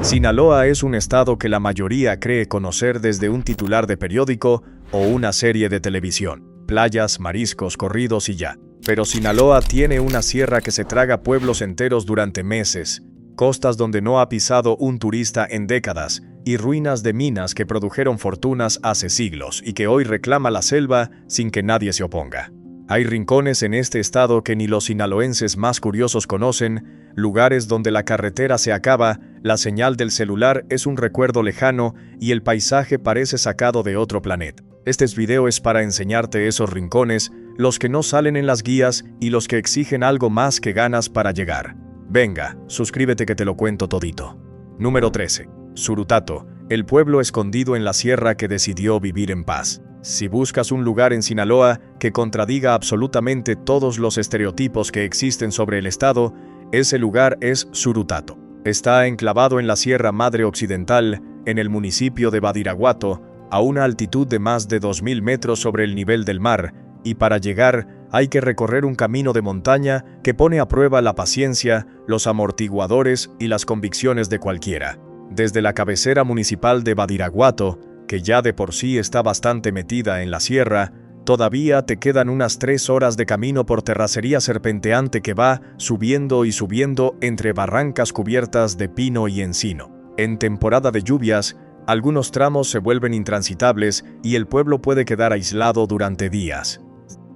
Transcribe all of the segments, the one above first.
Sinaloa es un estado que la mayoría cree conocer desde un titular de periódico o una serie de televisión. Playas, mariscos, corridos y ya. Pero Sinaloa tiene una sierra que se traga pueblos enteros durante meses, costas donde no ha pisado un turista en décadas, y ruinas de minas que produjeron fortunas hace siglos y que hoy reclama la selva sin que nadie se oponga. Hay rincones en este estado que ni los sinaloenses más curiosos conocen, lugares donde la carretera se acaba, la señal del celular es un recuerdo lejano y el paisaje parece sacado de otro planeta. Este video es para enseñarte esos rincones, los que no salen en las guías y los que exigen algo más que ganas para llegar. Venga, suscríbete que te lo cuento todito. Número 13. Surutato, el pueblo escondido en la sierra que decidió vivir en paz. Si buscas un lugar en Sinaloa que contradiga absolutamente todos los estereotipos que existen sobre el estado, ese lugar es Surutato. Está enclavado en la Sierra Madre Occidental, en el municipio de Badiraguato, a una altitud de más de 2.000 metros sobre el nivel del mar, y para llegar hay que recorrer un camino de montaña que pone a prueba la paciencia, los amortiguadores y las convicciones de cualquiera. Desde la cabecera municipal de Badiraguato, que ya de por sí está bastante metida en la sierra, todavía te quedan unas 3 horas de camino por terracería serpenteante que va subiendo y subiendo entre barrancas cubiertas de pino y encino. En temporada de lluvias, algunos tramos se vuelven intransitables y el pueblo puede quedar aislado durante días.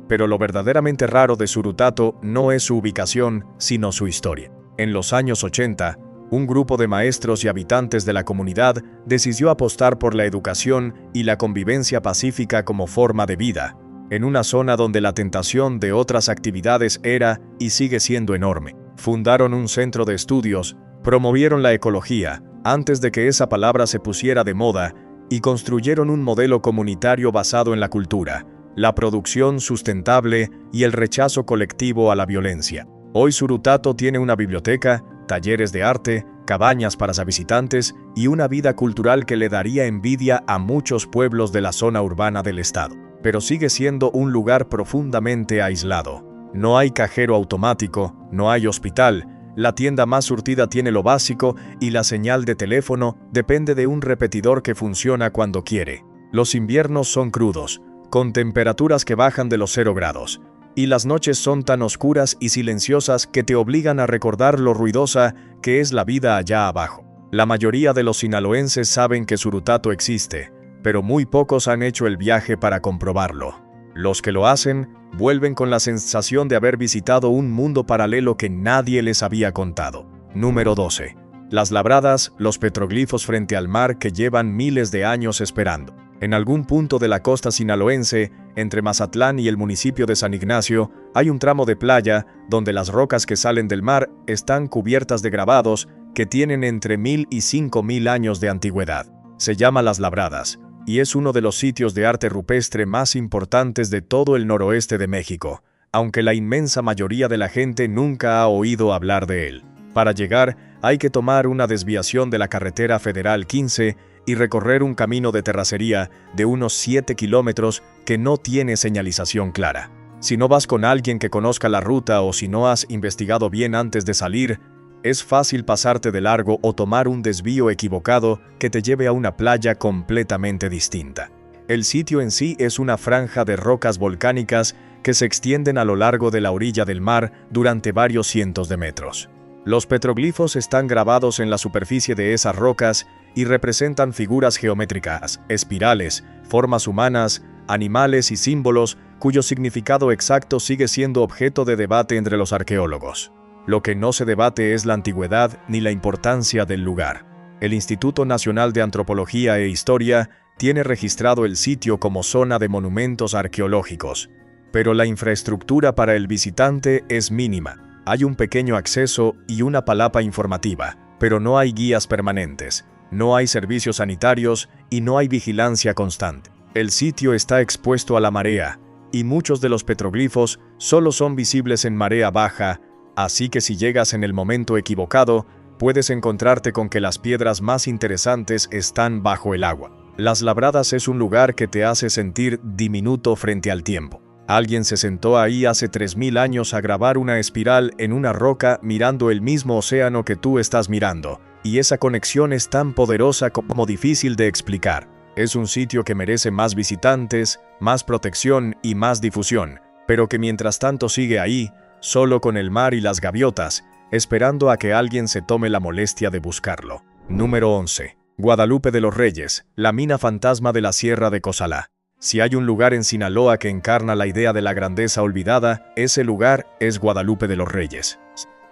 Pero lo verdaderamente raro de Surutato no es su ubicación, sino su historia. En los años 80, un grupo de maestros y habitantes de la comunidad decidió apostar por la educación y la convivencia pacífica como forma de vida, en una zona donde la tentación de otras actividades era y sigue siendo enorme. Fundaron un centro de estudios, promovieron la ecología, antes de que esa palabra se pusiera de moda, y construyeron un modelo comunitario basado en la cultura, la producción sustentable y el rechazo colectivo a la violencia. Hoy Surutato tiene una biblioteca, talleres de arte, cabañas para visitantes y una vida cultural que le daría envidia a muchos pueblos de la zona urbana del estado. Pero sigue siendo un lugar profundamente aislado. No hay cajero automático, no hay hospital, la tienda más surtida tiene lo básico y la señal de teléfono depende de un repetidor que funciona cuando quiere. Los inviernos son crudos, con temperaturas que bajan de los 0 grados. Y las noches son tan oscuras y silenciosas que te obligan a recordar lo ruidosa que es la vida allá abajo. La mayoría de los sinaloenses saben que Surutato existe, pero muy pocos han hecho el viaje para comprobarlo. Los que lo hacen, vuelven con la sensación de haber visitado un mundo paralelo que nadie les había contado. Número 12. Las labradas, los petroglifos frente al mar que llevan miles de años esperando. En algún punto de la costa sinaloense, entre Mazatlán y el municipio de San Ignacio, hay un tramo de playa donde las rocas que salen del mar están cubiertas de grabados que tienen entre 1000 y 5000 años de antigüedad. Se llama Las Labradas, y es uno de los sitios de arte rupestre más importantes de todo el noroeste de México, aunque la inmensa mayoría de la gente nunca ha oído hablar de él. Para llegar, hay que tomar una desviación de la carretera federal 15 y recorrer un camino de terracería de unos 7 kilómetros que no tiene señalización clara. Si no vas con alguien que conozca la ruta o si no has investigado bien antes de salir, es fácil pasarte de largo o tomar un desvío equivocado que te lleve a una playa completamente distinta. El sitio en sí es una franja de rocas volcánicas que se extienden a lo largo de la orilla del mar durante varios cientos de metros. Los petroglifos están grabados en la superficie de esas rocas y representan figuras geométricas, espirales, formas humanas, animales y símbolos cuyo significado exacto sigue siendo objeto de debate entre los arqueólogos. Lo que no se debate es la antigüedad ni la importancia del lugar. El Instituto Nacional de Antropología e Historia tiene registrado el sitio como zona de monumentos arqueológicos, pero la infraestructura para el visitante es mínima. Hay un pequeño acceso y una palapa informativa, pero no hay guías permanentes, no hay servicios sanitarios y no hay vigilancia constante. El sitio está expuesto a la marea, y muchos de los petroglifos solo son visibles en marea baja, así que si llegas en el momento equivocado, puedes encontrarte con que las piedras más interesantes están bajo el agua. Las Labradas es un lugar que te hace sentir diminuto frente al tiempo. Alguien se sentó ahí hace 3000 años a grabar una espiral en una roca mirando el mismo océano que tú estás mirando, y esa conexión es tan poderosa como difícil de explicar. Es un sitio que merece más visitantes, más protección y más difusión, pero que mientras tanto sigue ahí, solo con el mar y las gaviotas, esperando a que alguien se tome la molestia de buscarlo. Número 11. Guadalupe de los Reyes, la mina fantasma de la Sierra de Cozalá. Si hay un lugar en Sinaloa que encarna la idea de la grandeza olvidada, ese lugar es Guadalupe de los Reyes.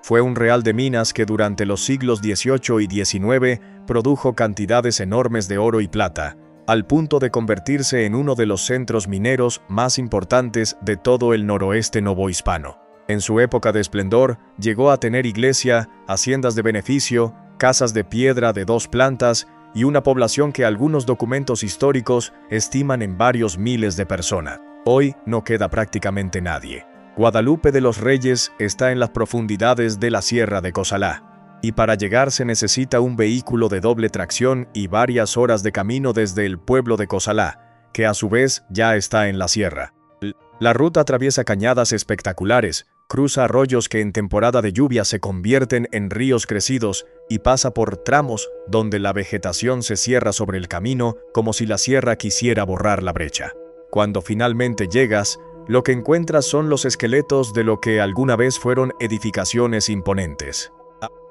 Fue un real de minas que durante los siglos XVIII y XIX produjo cantidades enormes de oro y plata, al punto de convertirse en uno de los centros mineros más importantes de todo el noroeste novohispano. En su época de esplendor, llegó a tener iglesia, haciendas de beneficio, casas de piedra de 2 plantas y una población que algunos documentos históricos estiman en varios miles de personas. Hoy no queda prácticamente nadie. Guadalupe de los Reyes está en las profundidades de la Sierra de Cozalá, y para llegar se necesita un vehículo de doble tracción y varias horas de camino desde el pueblo de Cozalá, que a su vez ya está en la sierra. La ruta atraviesa cañadas espectaculares, cruza arroyos que en temporada de lluvia se convierten en ríos crecidos y pasa por tramos donde la vegetación se cierra sobre el camino como si la sierra quisiera borrar la brecha. Cuando finalmente llegas, lo que encuentras son los esqueletos de lo que alguna vez fueron edificaciones imponentes.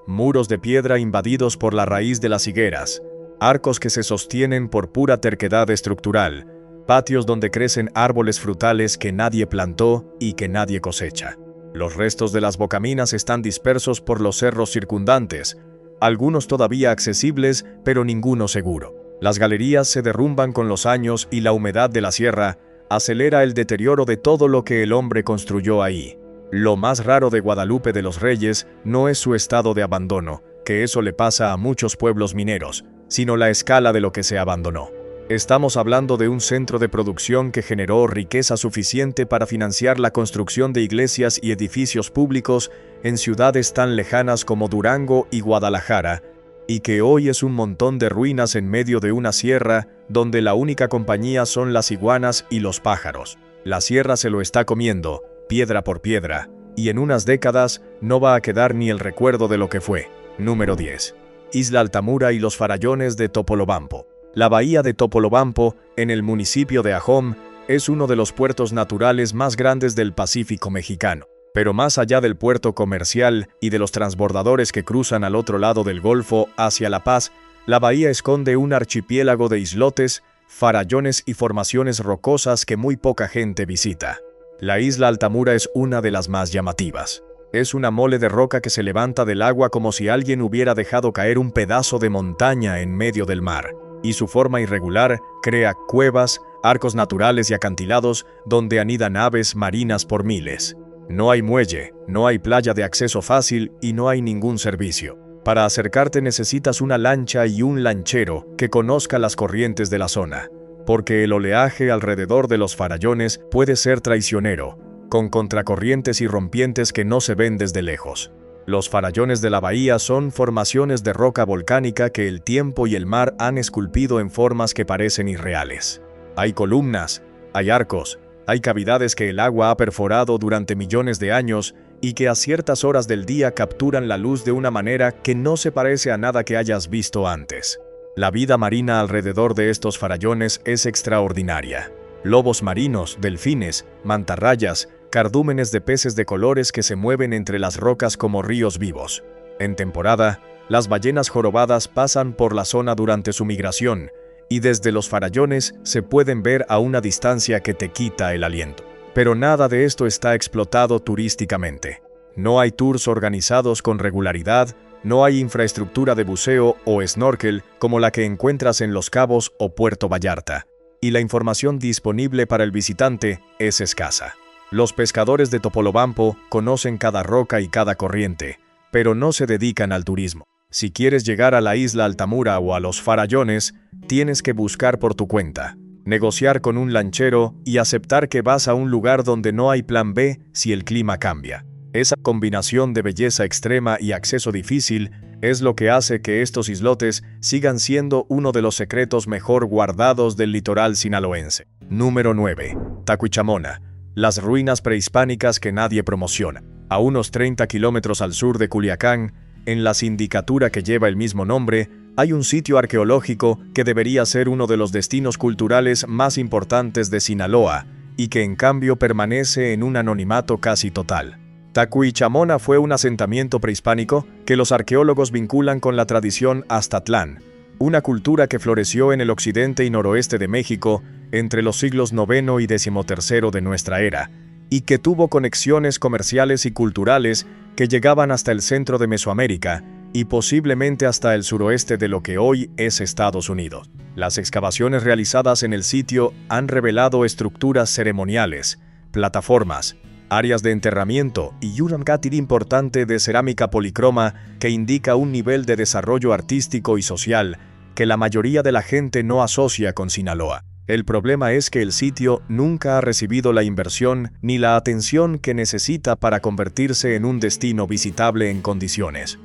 Muros de piedra invadidos por la raíz de las higueras, arcos que se sostienen por pura terquedad estructural, patios donde crecen árboles frutales que nadie plantó y que nadie cosecha. Los restos de las bocaminas están dispersos por los cerros circundantes, algunos todavía accesibles, pero ninguno seguro. Las galerías se derrumban con los años y la humedad de la sierra acelera el deterioro de todo lo que el hombre construyó ahí. Lo más raro de Guadalupe de los Reyes no es su estado de abandono, que eso le pasa a muchos pueblos mineros, sino la escala de lo que se abandonó. Estamos hablando de un centro de producción que generó riqueza suficiente para financiar la construcción de iglesias y edificios públicos en ciudades tan lejanas como Durango y Guadalajara, y que hoy es un montón de ruinas en medio de una sierra donde la única compañía son las iguanas y los pájaros. La sierra se lo está comiendo, piedra por piedra, y en unas décadas no va a quedar ni el recuerdo de lo que fue. Número 10. Isla Altamura y los farallones de Topolobampo. La bahía de Topolobampo, en el municipio de Ahome, es uno de los puertos naturales más grandes del Pacífico mexicano. Pero más allá del puerto comercial y de los transbordadores que cruzan al otro lado del Golfo hacia La Paz, la bahía esconde un archipiélago de islotes, farallones y formaciones rocosas que muy poca gente visita. La isla Altamura es una de las más llamativas. Es una mole de roca que se levanta del agua como si alguien hubiera dejado caer un pedazo de montaña en medio del mar, y su forma irregular crea cuevas, arcos naturales y acantilados donde anidan aves marinas por miles. No hay muelle, no hay playa de acceso fácil y no hay ningún servicio. Para acercarte necesitas una lancha y un lanchero que conozca las corrientes de la zona, porque el oleaje alrededor de los farallones puede ser traicionero, con contracorrientes y rompientes que no se ven desde lejos. Los farallones de la bahía son formaciones de roca volcánica que el tiempo y el mar han esculpido en formas que parecen irreales. Hay columnas, hay arcos, hay cavidades que el agua ha perforado durante millones de años y que a ciertas horas del día capturan la luz de una manera que no se parece a nada que hayas visto antes. La vida marina alrededor de estos farallones es extraordinaria. Lobos marinos, delfines, mantarrayas, cardúmenes de peces de colores que se mueven entre las rocas como ríos vivos. En temporada, las ballenas jorobadas pasan por la zona durante su migración, y desde los farallones se pueden ver a una distancia que te quita el aliento. Pero nada de esto está explotado turísticamente. No hay tours organizados con regularidad, no hay infraestructura de buceo o snorkel como la que encuentras en Los Cabos o Puerto Vallarta, y la información disponible para el visitante es escasa. Los pescadores de Topolobampo conocen cada roca y cada corriente, pero no se dedican al turismo. Si quieres llegar a la isla Altamura o a los farallones, tienes que buscar por tu cuenta, negociar con un lanchero y aceptar que vas a un lugar donde no hay plan B si el clima cambia. Esa combinación de belleza extrema y acceso difícil es lo que hace que estos islotes sigan siendo uno de los secretos mejor guardados del litoral sinaloense. Número 9. Tacuichamona. Las ruinas prehispánicas que nadie promociona. A unos 30 kilómetros al sur de Culiacán, En la sindicatura que lleva el mismo nombre, hay un sitio arqueológico que debería ser uno de los destinos culturales más importantes de Sinaloa, y que en cambio permanece en un anonimato casi total. Tacuichamona fue un asentamiento prehispánico que los arqueólogos vinculan con la tradición Aztatlán, una cultura que floreció en el occidente y noroeste de México entre los siglos IX y XIII de nuestra era, y que tuvo conexiones comerciales y culturales que llegaban hasta el centro de Mesoamérica y posiblemente hasta el suroeste de lo que hoy es Estados Unidos. Las excavaciones realizadas en el sitio han revelado estructuras ceremoniales, plataformas, áreas de enterramiento y un cátedra importante de cerámica policroma que indica un nivel de desarrollo artístico y social que la mayoría de la gente no asocia con Sinaloa. El problema es que el sitio nunca ha recibido la inversión ni la atención que necesita para convertirse en un destino visitable en condiciones.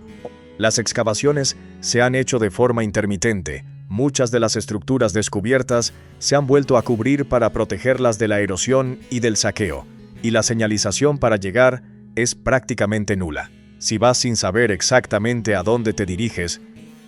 Las excavaciones se han hecho de forma intermitente. Muchas de las estructuras descubiertas se han vuelto a cubrir para protegerlas de la erosión y del saqueo, y la señalización para llegar es prácticamente nula. Si vas sin saber exactamente a dónde te diriges,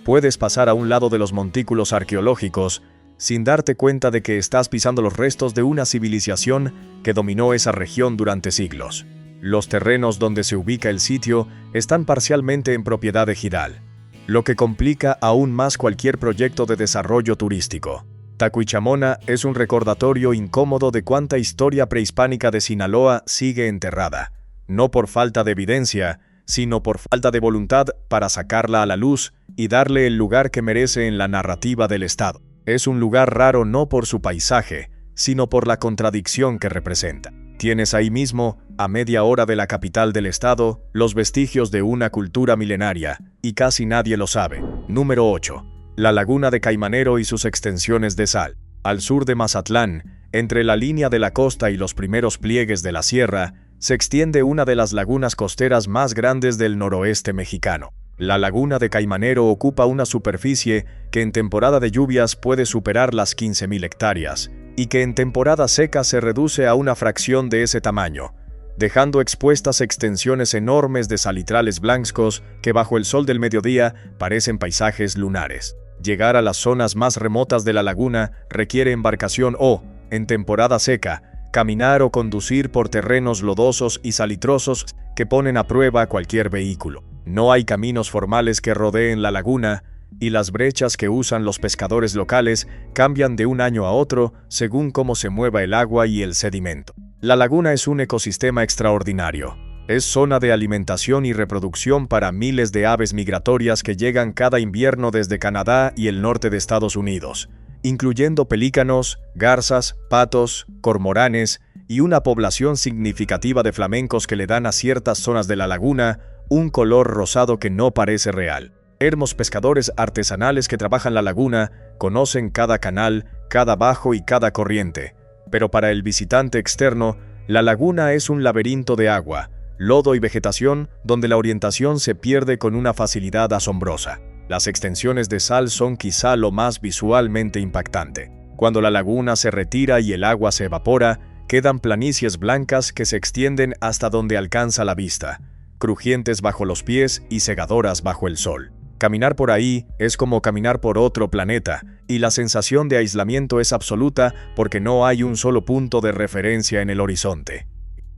puedes pasar a un lado de los montículos arqueológicos sin darte cuenta de que estás pisando los restos de una civilización que dominó esa región durante siglos. Los terrenos donde se ubica el sitio están parcialmente en propiedad ejidal, lo que complica aún más cualquier proyecto de desarrollo turístico. Tacuichamona es un recordatorio incómodo de cuánta historia prehispánica de Sinaloa sigue enterrada, no por falta de evidencia, sino por falta de voluntad para sacarla a la luz y darle el lugar que merece en la narrativa del Estado. Es un lugar raro no por su paisaje, sino por la contradicción que representa. Tienes ahí mismo, a media hora de la capital del estado, los vestigios de una cultura milenaria, y casi nadie lo sabe. Número 8. La laguna de Caimanero y sus extensiones de sal. Al sur de Mazatlán, entre la línea de la costa y los primeros pliegues de la sierra, se extiende una de las lagunas costeras más grandes del noroeste mexicano. La laguna de Caimanero ocupa una superficie que en temporada de lluvias puede superar las 15,000 hectáreas, y que en temporada seca se reduce a una fracción de ese tamaño, dejando expuestas extensiones enormes de salitrales blancos que bajo el sol del mediodía parecen paisajes lunares. Llegar a las zonas más remotas de la laguna requiere embarcación o, en temporada seca, caminar o conducir por terrenos lodosos y salitrosos que ponen a prueba cualquier vehículo. No hay caminos formales que rodeen la laguna, y las brechas que usan los pescadores locales cambian de un año a otro según cómo se mueva el agua y el sedimento. La laguna es un ecosistema extraordinario. Es zona de alimentación y reproducción para miles de aves migratorias que llegan cada invierno desde Canadá y el norte de Estados Unidos, incluyendo pelícanos, garzas, patos, cormoranes y una población significativa de flamencos que le dan a ciertas zonas de la laguna un color rosado que no parece real. Hermosos pescadores artesanales que trabajan la laguna conocen cada canal, cada bajo y cada corriente, pero para el visitante externo, la laguna es un laberinto de agua, lodo y vegetación donde la orientación se pierde con una facilidad asombrosa. Las extensiones de sal son quizá lo más visualmente impactante. Cuando la laguna se retira y el agua se evapora, quedan planicies blancas que se extienden hasta donde alcanza la vista, crujientes bajo los pies y cegadoras bajo el sol. Caminar por ahí es como caminar por otro planeta, y la sensación de aislamiento es absoluta porque no hay un solo punto de referencia en el horizonte.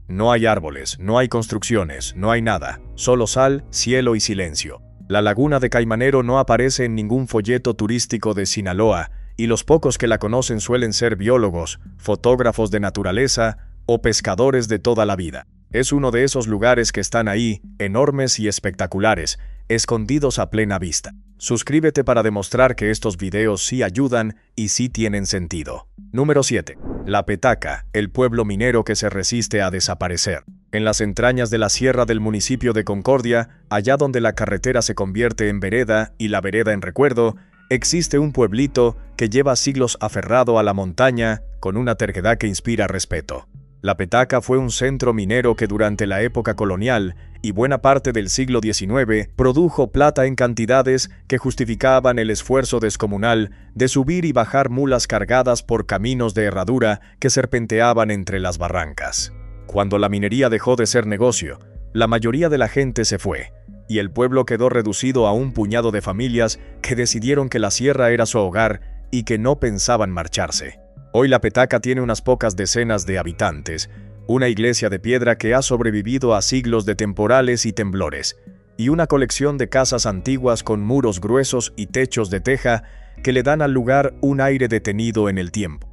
No hay árboles, no hay construcciones, no hay nada, solo sal, cielo y silencio. La laguna de Caimanero no aparece en ningún folleto turístico de Sinaloa, y los pocos que la conocen suelen ser biólogos, fotógrafos de naturaleza o pescadores de toda la vida. Es uno de esos lugares que están ahí, enormes y espectaculares, escondidos a plena vista. Suscríbete para demostrar que estos videos sí ayudan y sí tienen sentido. Número 7. La Petaca, el pueblo minero que se resiste a desaparecer. En las entrañas de la sierra del municipio de Concordia, allá donde la carretera se convierte en vereda y la vereda en recuerdo, existe un pueblito que lleva siglos aferrado a la montaña con una terquedad que inspira respeto. La Petaca fue un centro minero que durante la época colonial y buena parte del siglo XIX produjo plata en cantidades que justificaban el esfuerzo descomunal de subir y bajar mulas cargadas por caminos de herradura que serpenteaban entre las barrancas. Cuando la minería dejó de ser negocio, la mayoría de la gente se fue, y el pueblo quedó reducido a un puñado de familias que decidieron que la sierra era su hogar y que no pensaban marcharse. Hoy La Petaca tiene unas pocas decenas de habitantes, una iglesia de piedra que ha sobrevivido a siglos de temporales y temblores, y una colección de casas antiguas con muros gruesos y techos de teja que le dan al lugar un aire detenido en el tiempo.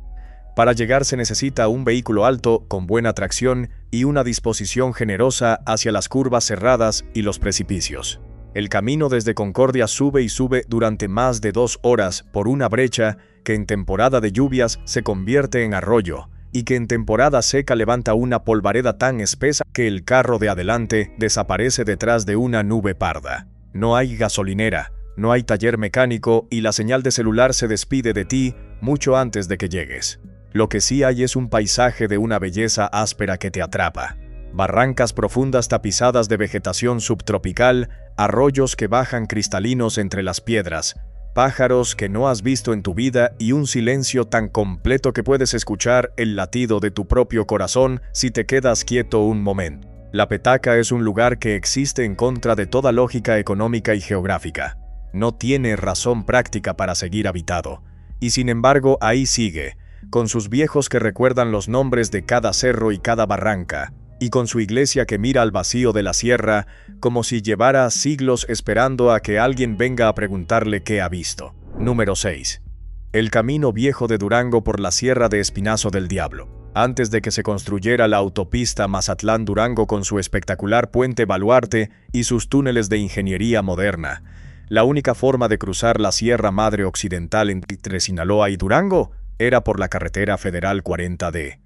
Para llegar se necesita un vehículo alto, con buena tracción y una disposición generosa hacia las curvas cerradas y los precipicios. El camino desde Concordia sube y sube durante más de 2 horas por una brecha que en temporada de lluvias se convierte en arroyo y que en temporada seca levanta una polvareda tan espesa que el carro de adelante desaparece detrás de una nube parda. No hay gasolinera, no hay taller mecánico y la señal de celular se despide de ti mucho antes de que llegues. Lo que sí hay es un paisaje de una belleza áspera que te atrapa. Barrancas profundas tapizadas de vegetación subtropical, arroyos que bajan cristalinos entre las piedras, pájaros que no has visto en tu vida y un silencio tan completo que puedes escuchar el latido de tu propio corazón si te quedas quieto un momento. La Petaca es un lugar que existe en contra de toda lógica económica y geográfica. No tiene razón práctica para seguir habitado. Y sin embargo, ahí sigue, con sus viejos que recuerdan los nombres de cada cerro y cada barranca, y con su iglesia que mira al vacío de la sierra como si llevara siglos esperando a que alguien venga a preguntarle qué ha visto. Número 6. El camino viejo de Durango por la Sierra de Espinazo del Diablo. Antes de que se construyera la autopista Mazatlán-Durango con su espectacular puente baluarte y sus túneles de ingeniería moderna, la única forma de cruzar la Sierra Madre Occidental entre Sinaloa y Durango era por la carretera federal 40D.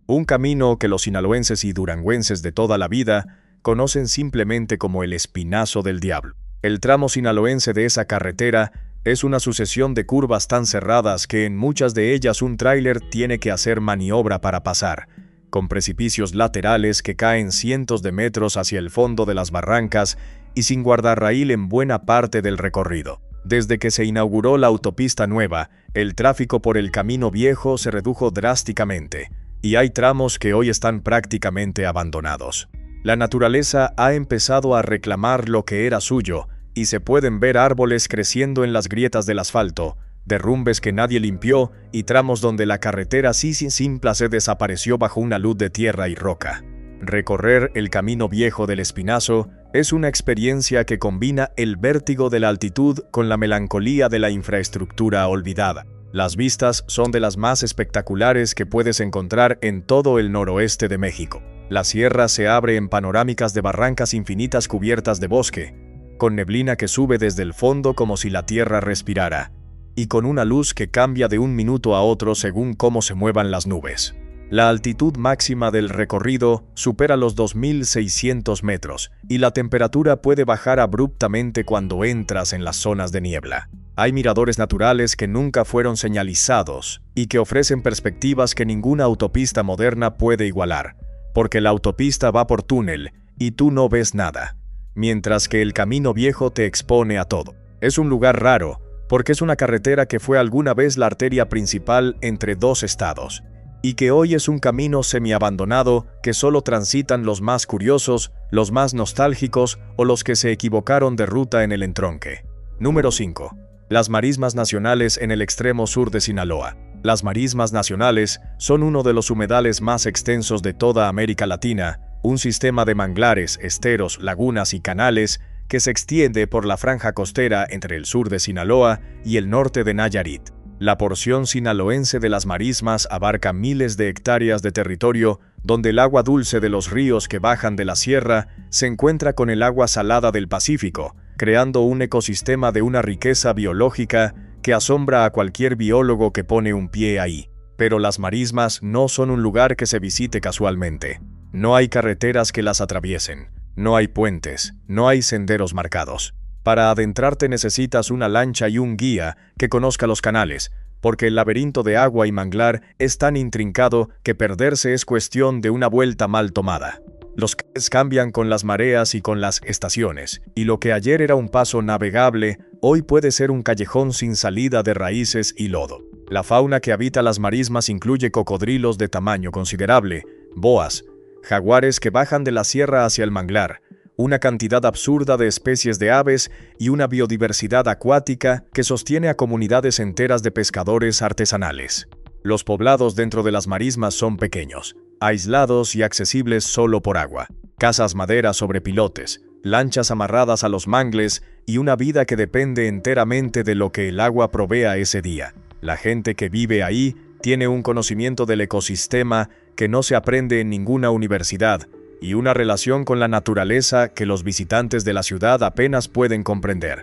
Un camino que los sinaloenses y duranguenses de toda la vida conocen simplemente como el Espinazo del Diablo. El tramo sinaloense de esa carretera es una sucesión de curvas tan cerradas que en muchas de ellas un tráiler tiene que hacer maniobra para pasar, con precipicios laterales que caen cientos de metros hacia el fondo de las barrancas y sin guardarraíl en buena parte del recorrido. Desde que se inauguró la autopista nueva, el tráfico por el camino viejo se redujo drásticamente, y hay tramos que hoy están prácticamente abandonados. La naturaleza ha empezado a reclamar lo que era suyo, y se pueden ver árboles creciendo en las grietas del asfalto, derrumbes que nadie limpió y tramos donde la carretera sin placer desapareció bajo una luz de tierra y roca. Recorrer el camino viejo del Espinazo es una experiencia que combina el vértigo de la altitud con la melancolía de la infraestructura olvidada. Las vistas son de las más espectaculares que puedes encontrar en todo el noroeste de México. La sierra se abre en panorámicas de barrancas infinitas cubiertas de bosque, con neblina que sube desde el fondo como si la tierra respirara, y con una luz que cambia de un minuto a otro según cómo se muevan las nubes. La altitud máxima del recorrido supera los 2.600 metros, y la temperatura puede bajar abruptamente cuando entras en las zonas de niebla. Hay miradores naturales que nunca fueron señalizados y que ofrecen perspectivas que ninguna autopista moderna puede igualar, porque la autopista va por túnel y tú no ves nada, mientras que el camino viejo te expone a todo. Es un lugar raro, porque es una carretera que fue alguna vez la arteria principal entre 2 estados, y que hoy es un camino semiabandonado que solo transitan los más curiosos, los más nostálgicos o los que se equivocaron de ruta en el entronque. Número 5. Las marismas nacionales en el extremo sur de Sinaloa. Las marismas nacionales son uno de los humedales más extensos de toda América Latina, un sistema de manglares, esteros, lagunas y canales que se extiende por la franja costera entre el sur de Sinaloa y el norte de Nayarit. La porción sinaloense de las marismas abarca miles de hectáreas de territorio donde el agua dulce de los ríos que bajan de la sierra se encuentra con el agua salada del Pacífico, creando un ecosistema de una riqueza biológica que asombra a cualquier biólogo que pone un pie ahí. Pero las marismas no son un lugar que se visite casualmente. No hay carreteras que las atraviesen, no hay puentes, no hay senderos marcados. Para adentrarte necesitas una lancha y un guía que conozca los canales, porque el laberinto de agua y manglar es tan intrincado que perderse es cuestión de una vuelta mal tomada. Los canales cambian con las mareas y con las estaciones, y lo que ayer era un paso navegable, hoy puede ser un callejón sin salida de raíces y lodo. La fauna que habita las marismas incluye cocodrilos de tamaño considerable, boas, jaguares que bajan de la sierra hacia el manglar, una cantidad absurda de especies de aves y una biodiversidad acuática que sostiene a comunidades enteras de pescadores artesanales. Los poblados dentro de las marismas son pequeños, aislados y accesibles solo por agua. Casas madera sobre pilotes, lanchas amarradas a los mangles y una vida que depende enteramente de lo que el agua provea ese día. La gente que vive ahí tiene un conocimiento del ecosistema que no se aprende en ninguna universidad y una relación con la naturaleza que los visitantes de la ciudad apenas pueden comprender.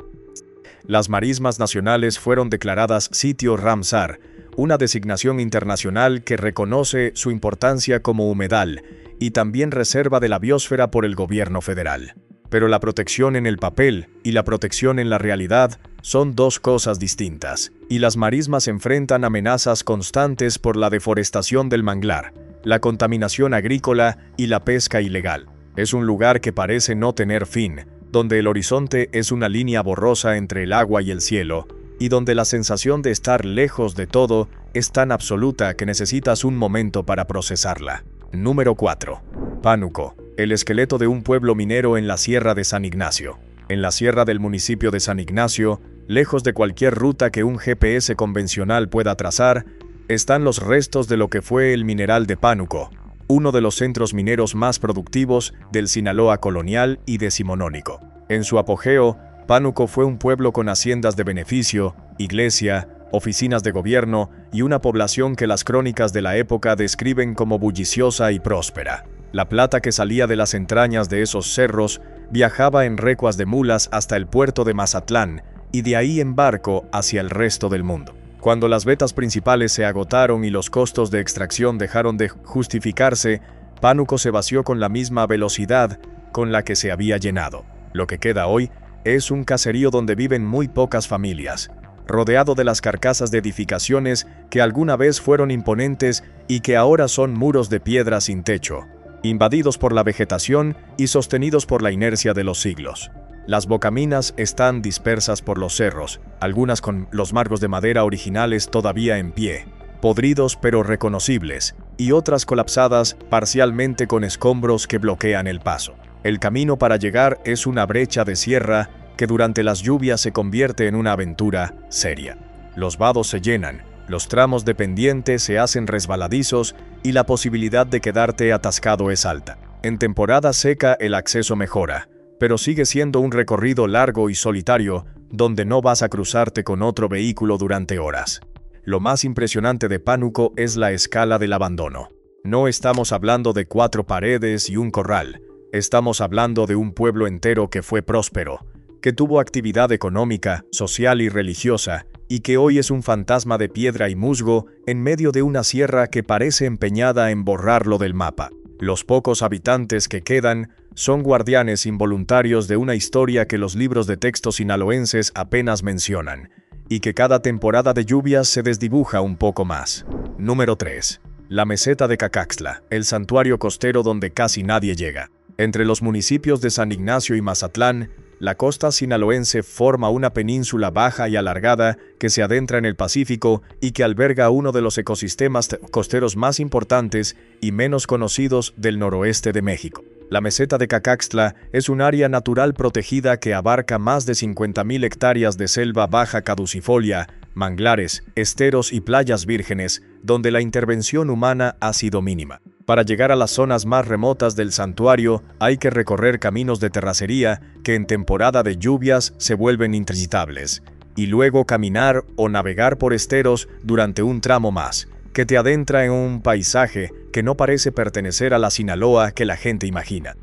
Las marismas nacionales fueron declaradas sitio Ramsar, una designación internacional que reconoce su importancia como humedal y también reserva de la biosfera por el gobierno federal. Pero la protección en el papel y la protección en la realidad son dos cosas distintas, y las marismas enfrentan amenazas constantes por la deforestación del manglar, la contaminación agrícola y la pesca ilegal. Es un lugar que parece no tener fin, donde el horizonte es una línea borrosa entre el agua y el cielo, y donde la sensación de estar lejos de todo es tan absoluta que necesitas un momento para procesarla. Número 4. Pánuco, el esqueleto de un pueblo minero en la Sierra de San Ignacio. En la sierra del municipio de San Ignacio, lejos de cualquier ruta que un GPS convencional pueda trazar, están los restos de lo que fue el mineral de Pánuco, uno de los centros mineros más productivos del Sinaloa colonial y decimonónico. En su apogeo, Pánuco fue un pueblo con haciendas de beneficio, iglesia, oficinas de gobierno y una población que las crónicas de la época describen como bulliciosa y próspera. La plata que salía de las entrañas de esos cerros viajaba en recuas de mulas hasta el puerto de Mazatlán y de ahí en barco hacia el resto del mundo. Cuando las vetas principales se agotaron y los costos de extracción dejaron de justificarse, Pánuco se vació con la misma velocidad con la que se había llenado. Lo que queda hoy es un caserío donde viven muy pocas familias, rodeado de las carcasas de edificaciones que alguna vez fueron imponentes y que ahora son muros de piedra sin techo, invadidos por la vegetación y sostenidos por la inercia de los siglos. Las bocaminas están dispersas por los cerros, algunas con los marcos de madera originales todavía en pie, podridos pero reconocibles, y otras colapsadas parcialmente con escombros que bloquean el paso. El camino para llegar es una brecha de sierra que durante las lluvias se convierte en una aventura seria. Los vados se llenan, los tramos de pendiente se hacen resbaladizos y la posibilidad de quedarte atascado es alta. En temporada seca el acceso mejora, pero sigue siendo un recorrido largo y solitario donde no vas a cruzarte con otro vehículo durante horas. Lo más impresionante de Pánuco es la escala del abandono. No estamos hablando de 4 paredes y un corral, estamos hablando de un pueblo entero que fue próspero, que tuvo actividad económica, social y religiosa, y que hoy es un fantasma de piedra y musgo en medio de una sierra que parece empeñada en borrarlo del mapa. Los pocos habitantes que quedan son guardianes involuntarios de una historia que los libros de texto sinaloenses apenas mencionan, y que cada temporada de lluvias se desdibuja un poco más. Número 3. La meseta de Cacaxtla, el santuario costero donde casi nadie llega. Entre los municipios de San Ignacio y Mazatlán, la costa sinaloense forma una península baja y alargada que se adentra en el Pacífico y que alberga uno de los ecosistemas costeros más importantes y menos conocidos del noroeste de México. La meseta de Cacaxtla es un área natural protegida que abarca más de 50,000 hectáreas de selva baja caducifolia, manglares, esteros y playas vírgenes, donde la intervención humana ha sido mínima. Para llegar a las zonas más remotas del santuario hay que recorrer caminos de terracería que en temporada de lluvias se vuelven intransitables, y luego caminar o navegar por esteros durante un tramo más, que te adentra en un paisaje que no parece pertenecer a la Sinaloa que la gente imagina.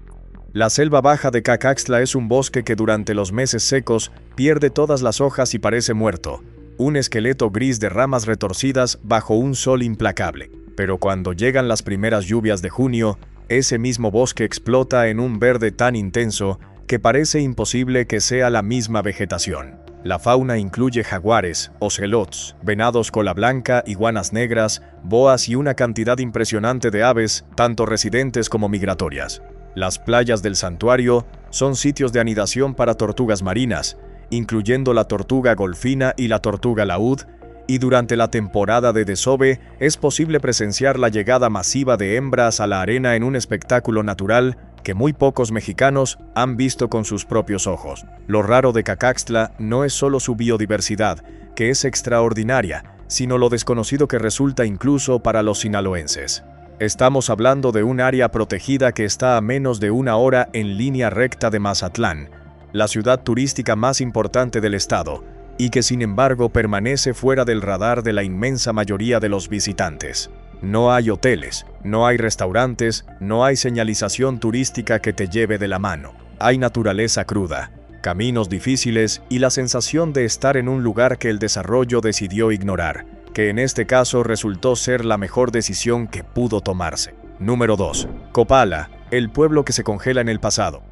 La selva baja de Cacaxtla es un bosque que durante los meses secos pierde todas las hojas y parece muerto, un esqueleto gris de ramas retorcidas bajo un sol implacable. Pero cuando llegan las primeras lluvias de junio, ese mismo bosque explota en un verde tan intenso que parece imposible que sea la misma vegetación. La fauna incluye jaguares, ocelots, venados cola blanca, iguanas negras, boas y una cantidad impresionante de aves, tanto residentes como migratorias. Las playas del santuario son sitios de anidación para tortugas marinas, incluyendo la tortuga golfina y la tortuga laúd, y durante la temporada de desove es posible presenciar la llegada masiva de hembras a la arena en un espectáculo natural que muy pocos mexicanos han visto con sus propios ojos. Lo raro de Cacaxtla no es solo su biodiversidad, que es extraordinaria, sino lo desconocido que resulta incluso para los sinaloenses. Estamos hablando de un área protegida que está a menos de 1 hora en línea recta de Mazatlán, la ciudad turística más importante del estado, y que sin embargo permanece fuera del radar de la inmensa mayoría de los visitantes. No hay hoteles, no hay restaurantes, no hay señalización turística que te lleve de la mano. Hay naturaleza cruda, caminos difíciles y la sensación de estar en un lugar que el desarrollo decidió ignorar, que en este caso resultó ser la mejor decisión que pudo tomarse. Número 2. Copala, el pueblo que se congela en el pasado.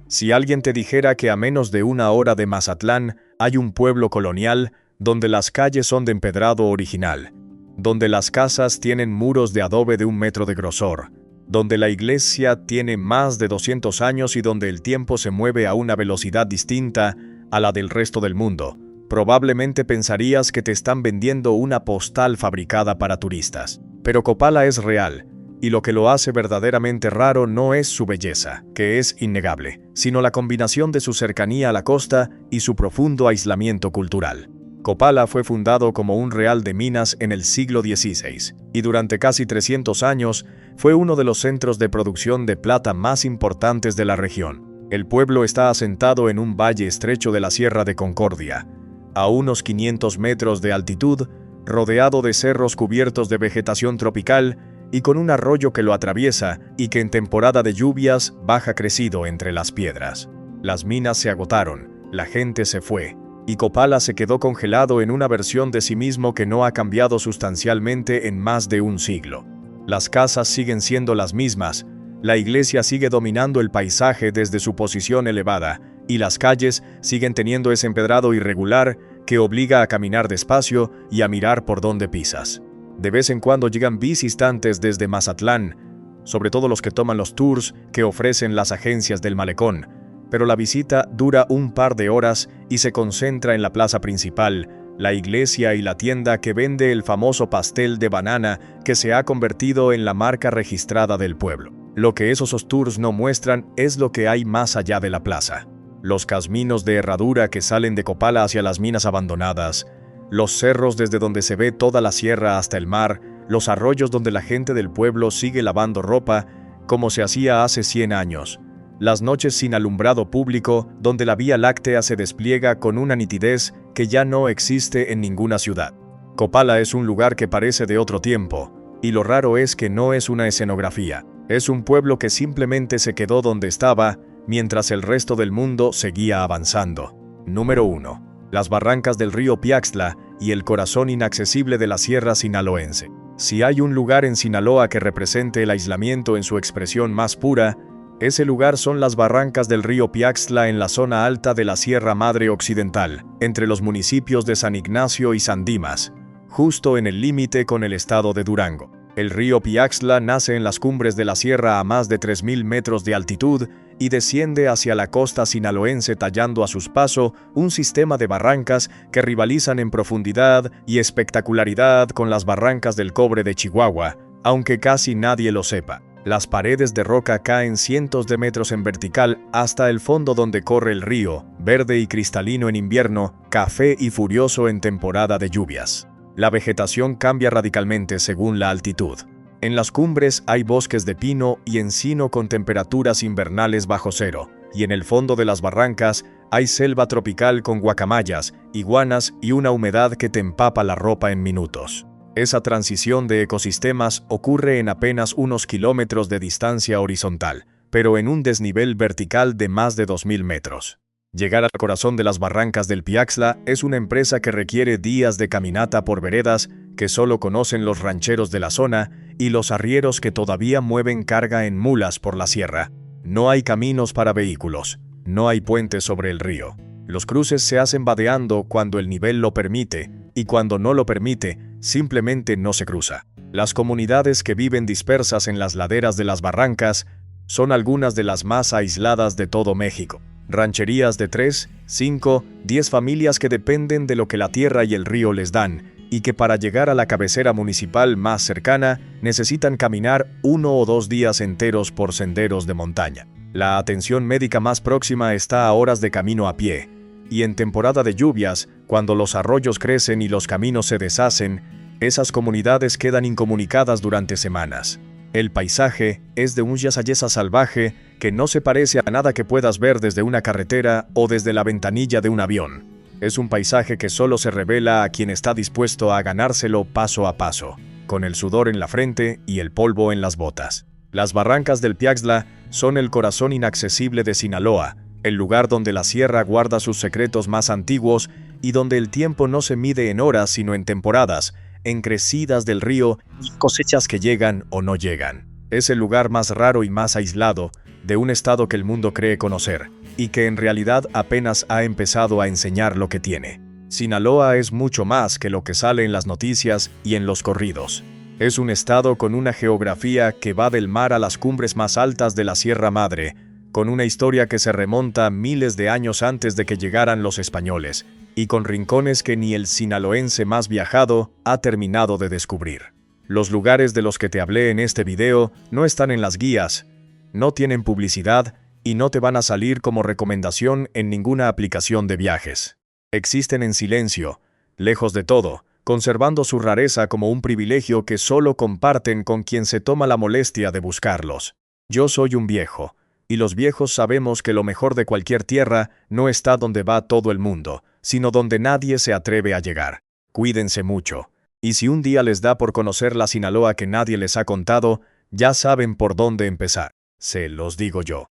Si alguien te dijera que a menos de 1 hora de Mazatlán hay un pueblo colonial donde las calles son de empedrado original, donde las casas tienen muros de adobe de 1 metro de grosor, donde la iglesia tiene más de 200 años y donde el tiempo se mueve a una velocidad distinta a la del resto del mundo, probablemente pensarías que te están vendiendo una postal fabricada para turistas. Pero Copala es real, y lo que lo hace verdaderamente raro no es su belleza, que es innegable, sino la combinación de su cercanía a la costa y su profundo aislamiento cultural. Copala fue fundado como un real de minas en el siglo XVI, y durante casi 300 años fue uno de los centros de producción de plata más importantes de la región. El pueblo está asentado en un valle estrecho de la Sierra de Concordia, a unos 500 metros de altitud, rodeado de cerros cubiertos de vegetación tropical y con un arroyo que lo atraviesa y que en temporada de lluvias baja crecido entre las piedras. Las minas se agotaron, la gente se fue, y Copala se quedó congelado en una versión de sí mismo que no ha cambiado sustancialmente en más de 1 siglo. Las casas siguen siendo las mismas, la iglesia sigue dominando el paisaje desde su posición elevada, y las calles siguen teniendo ese empedrado irregular que obliga a caminar despacio y a mirar por dónde pisas. De vez en cuando llegan visitantes desde Mazatlán, sobre todo los que toman los tours que ofrecen las agencias del malecón, pero la visita dura un par de horas y se concentra en la plaza principal, la iglesia y la tienda que vende el famoso pastel de banana que se ha convertido en la marca registrada del pueblo. Lo que esos tours no muestran es lo que hay más allá de la plaza. Los caminos de herradura que salen de Copala hacia las minas abandonadas, los cerros desde donde se ve toda la sierra hasta el mar, los arroyos donde la gente del pueblo sigue lavando ropa como se hacía hace 100 años, las noches sin alumbrado público donde la Vía Láctea se despliega con una nitidez que ya no existe en ninguna ciudad. Copala es un lugar que parece de otro tiempo, y lo raro es que no es una escenografía, es un pueblo que simplemente se quedó donde estaba mientras el resto del mundo seguía avanzando. Número 1. Las barrancas del río Piaxtla y el corazón inaccesible de la sierra sinaloense. Si hay un lugar en Sinaloa que represente el aislamiento en su expresión más pura, ese lugar son las barrancas del río Piaxtla en la zona alta de la Sierra Madre Occidental, entre los municipios de San Ignacio y San Dimas, justo en el límite con el estado de Durango. El río Piaxtla nace en las cumbres de la sierra a más de 3.000 metros de altitud y desciende hacia la costa sinaloense tallando a sus pasos un sistema de barrancas que rivalizan en profundidad y espectacularidad con las barrancas del Cobre de Chihuahua, aunque casi nadie lo sepa. Las paredes de roca caen cientos de metros en vertical hasta el fondo donde corre el río, verde y cristalino en invierno, café y furioso en temporada de lluvias. La vegetación cambia radicalmente según la altitud. En las cumbres hay bosques de pino y encino con temperaturas invernales bajo cero, y en el fondo de las barrancas hay selva tropical con guacamayas, iguanas y una humedad que te empapa la ropa en minutos. Esa transición de ecosistemas ocurre en apenas unos kilómetros de distancia horizontal, pero en un desnivel vertical de más de 2.000 metros. Llegar al corazón de las barrancas del Piaxtla es una empresa que requiere días de caminata por veredas que solo conocen los rancheros de la zona y los arrieros que todavía mueven carga en mulas por la sierra. No hay caminos para vehículos, no hay puentes sobre el río. Los cruces se hacen vadeando cuando el nivel lo permite, y cuando no lo permite, simplemente no se cruza. Las comunidades que viven dispersas en las laderas de las barrancas son algunas de las más aisladas de todo México. Rancherías de 3, 5, 10 familias que dependen de lo que la tierra y el río les dan, y que para llegar a la cabecera municipal más cercana necesitan caminar 1 o 2 días enteros por senderos de montaña. La atención médica más próxima está a horas de camino a pie, y en temporada de lluvias, cuando los arroyos crecen y los caminos se deshacen, esas comunidades quedan incomunicadas durante semanas. El paisaje es de un yesa salvaje que no se parece a nada que puedas ver desde una carretera o desde la ventanilla de un avión. Es un paisaje que solo se revela a quien está dispuesto a ganárselo paso a paso, con el sudor en la frente y el polvo en las botas. Las barrancas del Piaxtla son el corazón inaccesible de Sinaloa, el lugar donde la sierra guarda sus secretos más antiguos y donde el tiempo no se mide en horas sino en temporadas, en crecidas del río y cosechas que llegan o no llegan. Es el lugar más raro y más aislado de un estado que el mundo cree conocer, y que en realidad apenas ha empezado a enseñar lo que tiene. Sinaloa es mucho más que lo que sale en las noticias y en los corridos. Es un estado con una geografía que va del mar a las cumbres más altas de la Sierra Madre, con una historia que se remonta miles de años antes de que llegaran los españoles, y con rincones que ni el sinaloense más viajado ha terminado de descubrir. Los lugares de los que te hablé en este video no están en las guías, no tienen publicidad y no te van a salir como recomendación en ninguna aplicación de viajes. Existen en silencio, lejos de todo, conservando su rareza como un privilegio que solo comparten con quien se toma la molestia de buscarlos. Yo soy un viejo, y los viejos sabemos que lo mejor de cualquier tierra no está donde va todo el mundo, sino donde nadie se atreve a llegar. Cuídense mucho, y si un día les da por conocer la Sinaloa que nadie les ha contado, ya saben por dónde empezar. Se los digo yo.